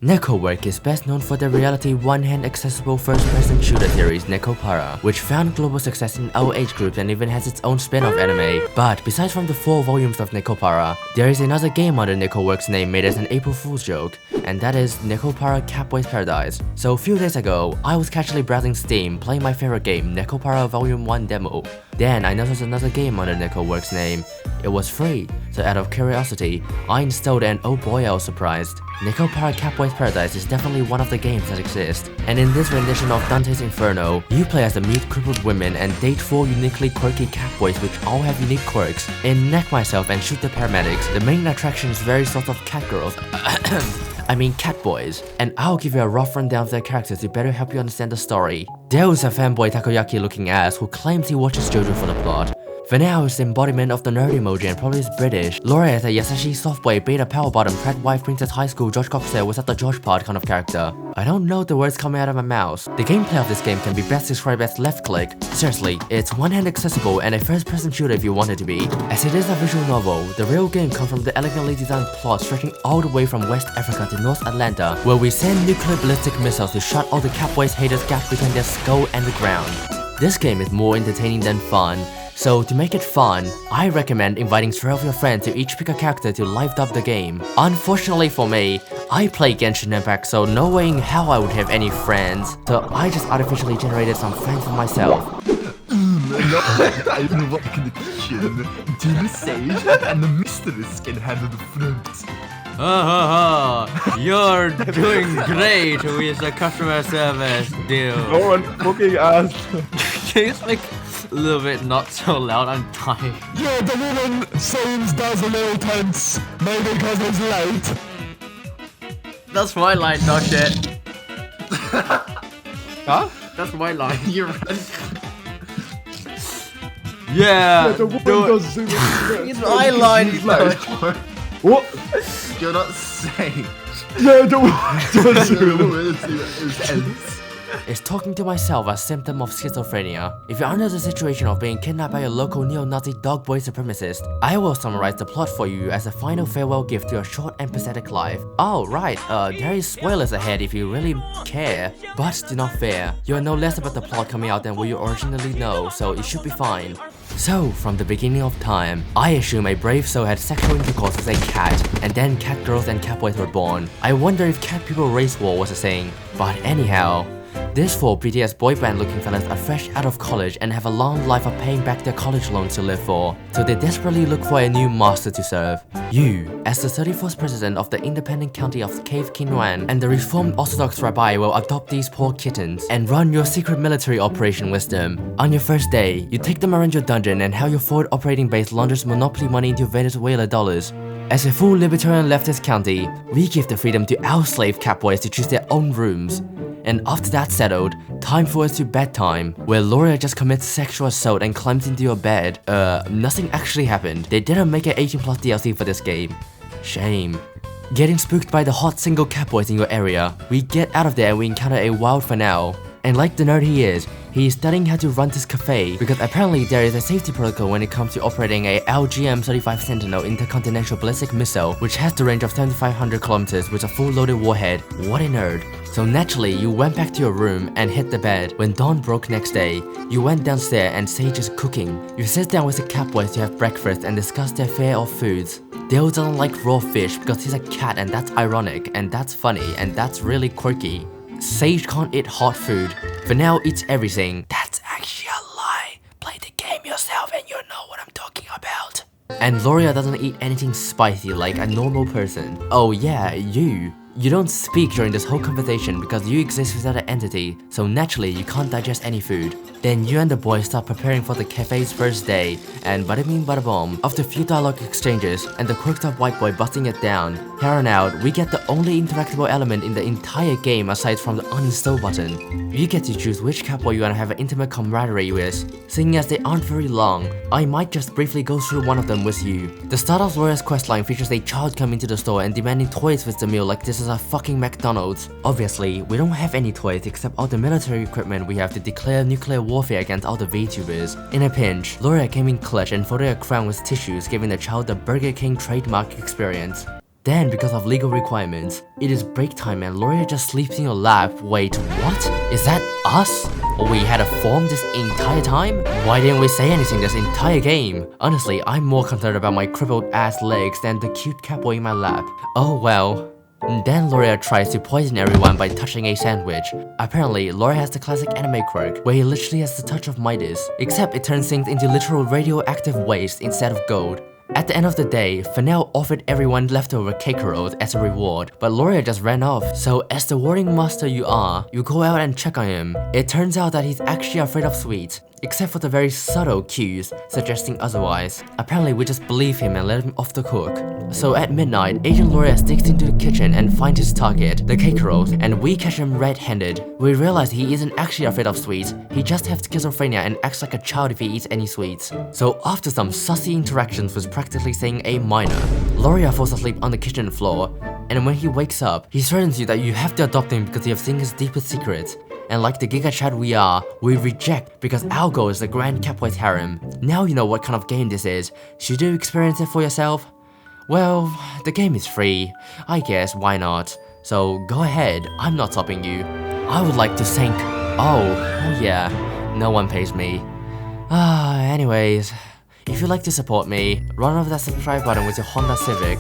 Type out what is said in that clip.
NekoWorks is best known for the reality one-hand accessible first-person shooter series Nekopara, which found global success in all age groups and even has its own spin-off anime. But besides from the 4 volumes of Nekopara, there is another game under NekoWorks name made as an April Fool's joke, and that is Nekopara Catboy's Paradise. So a few days ago, I was casually browsing Steam playing my favorite game, Nekopara Volume 1 demo. Then I noticed another game under NekoWorks name. It was free, so out of curiosity, I installed it and oh boy I was surprised. Nekopara Catboy's Paradise is definitely one of the games that exist. And in this rendition of Dante's Inferno, you play as a mute crippled women and date 4 uniquely quirky catboys which all have unique quirks. In Neck Myself and Shoot the Paramedics, the main attraction is very sort of cat girls. I mean catboys, and I'll give you a rough rundown of their characters to better help you understand the story. There is a fanboy takoyaki looking ass who claims he watches JoJo for the plot. Vanel is the embodiment of the nerd emoji and probably is British. Laura is a Yasashi softboy, beta power bottom, pret wife, princess high school, George Cocktail without the George part kind of character. I don't know the words coming out of my mouth. The gameplay of this game can be best described as left click. Seriously, it's one-hand accessible and a first-person shooter if you want it to be. As it is a visual novel, the real game comes from the elegantly designed plot stretching all the way from West Africa to North Atlanta, where we send nuclear ballistic missiles to shut all the catboys' haters' gap between their skull and the ground. This game is more entertaining than fun. So to make it fun, I recommend inviting 3 of your friends to each pick a character to liven up the game. Unfortunately for me, I play Genshin Impact, so knowing how I would have any friends, so I just artificially generated some friends for myself. I work in the kitchen. Jimmy Sage and the mistress can handle the fruits. You're doing great with the customer service deal. No one fucking asked. Can you speak a little bit not so loud? I'm tired. Yeah, the woman seems does a little tense. Maybe because it's late. That's my line, not shit. Huh? That's my line. You're right. Yeah, The woman does zoom in. it's my line. He's not. What? You're not saying. Yeah, the woman does zoom in. Is talking to myself a symptom of schizophrenia? If you're under the situation of being kidnapped by a local neo-Nazi dog boy supremacist, I will summarize the plot for you as a final farewell gift to a short and pathetic life. Oh right, there is spoilers ahead if you really care, but do not fear. You'll know less about the plot coming out than what you originally know, so it should be fine. So, from the beginning of time, I assume a brave soul had sexual intercourse with a cat, and then cat girls and catboys were born. I wonder if cat people race war was a thing, but anyhow. These 4 BTS boy band looking fellas are fresh out of college and have a long life of paying back their college loans to live for, so they desperately look for a new master to serve. You, as the 31st president of the independent county of Cave Kinwan and the reformed Orthodox rabbi will adopt these poor kittens and run your secret military operation with them. On your first day, you take them around your dungeon and how your forward operating base launders monopoly money into Venezuela dollars. As a full libertarian leftist county, we give the freedom to our slave catboys to choose their own rooms. And after that's settled, time for us to bedtime, where Laura just commits sexual assault and climbs into your bed. Nothing actually happened. They didn't make an 18+ DLC for this game. Shame. Getting spooked by the hot single catboys in your area, we get out of there and we encounter a wild Fanal. And like the nerd he is studying how to run this cafe because apparently there is a safety protocol when it comes to operating a LGM-35 Sentinel intercontinental ballistic missile which has the range of 7,500 kilometers with a full loaded warhead. What a nerd. So naturally, you went back to your room and hit the bed. When dawn broke next day, you went downstairs and Sage is cooking. You sit down with the catboys to have breakfast and discuss their fare of foods. Dale doesn't like raw fish because he's a cat and that's ironic and that's funny and that's really quirky. Sage can't eat hot food. Vanel eats everything. That's actually a lie. Play the game yourself and you'll know what I'm talking about. And Loria doesn't eat anything spicy like a normal person. Oh yeah, you. You don't speak during this whole conversation because you exist without an entity, so naturally you can't digest any food. Then you and the boys start preparing for the cafe's first day, and bada bing bada boom, after few dialogue exchanges and the quirked up white boy busting it down, here on out, we get the only interactable element in the entire game aside from the uninstall button. You get to choose which catboy you wanna have an intimate camaraderie with. Seeing as they aren't very long, I might just briefly go through one of them with you. The start of Laura's questline features a child coming to the store and demanding toys with the meal like this is a fucking McDonald's. Obviously, we don't have any toys except all the military equipment we have to declare nuclear warfare against all the VTubers. In a pinch, Laura came in clutch and folded a crown with tissues, giving the child the Burger King trademark experience. Then, because of legal requirements, it is break time and Loria just sleeps in your lap. Wait, what? Is that us? We had a form this entire time? Why didn't we say anything this entire game? Honestly, I'm more concerned about my crippled ass legs than the cute cat boy in my lap. Oh well. Then Loria tries to poison everyone by touching a sandwich. Apparently, Loria has the classic anime quirk, where he literally has the touch of Midas, except it turns things into literal radioactive waste instead of gold. At the end of the day, Fennel offered everyone leftover cake rolls as a reward, but Loria just ran off. So as the warding master you are, you go out and check on him. It turns out that he's actually afraid of sweets, except for the very subtle cues suggesting otherwise. Apparently we just believe him and let him off the hook. So at midnight, Agent Loria sneaks into the kitchen and finds his target, the cake rolls, and we catch him red-handed. We realize he isn't actually afraid of sweets, he just has schizophrenia and acts like a child if he eats any sweets. So after some sussy interactions with practically saying a minor, Loria falls asleep on the kitchen floor, and when he wakes up, he threatens you that you have to adopt him because you have seen his deepest secrets. And like the Giga Chad we are, we reject because our goal is the Grand Catboy's harem. Now you know what kind of game this is. Should you experience it for yourself? Well, the game is free. I guess, why not? So go ahead, I'm not stopping you. I would like to thank... Oh yeah, no one pays me. Anyways, if you'd like to support me, run over that subscribe button with your Honda Civic.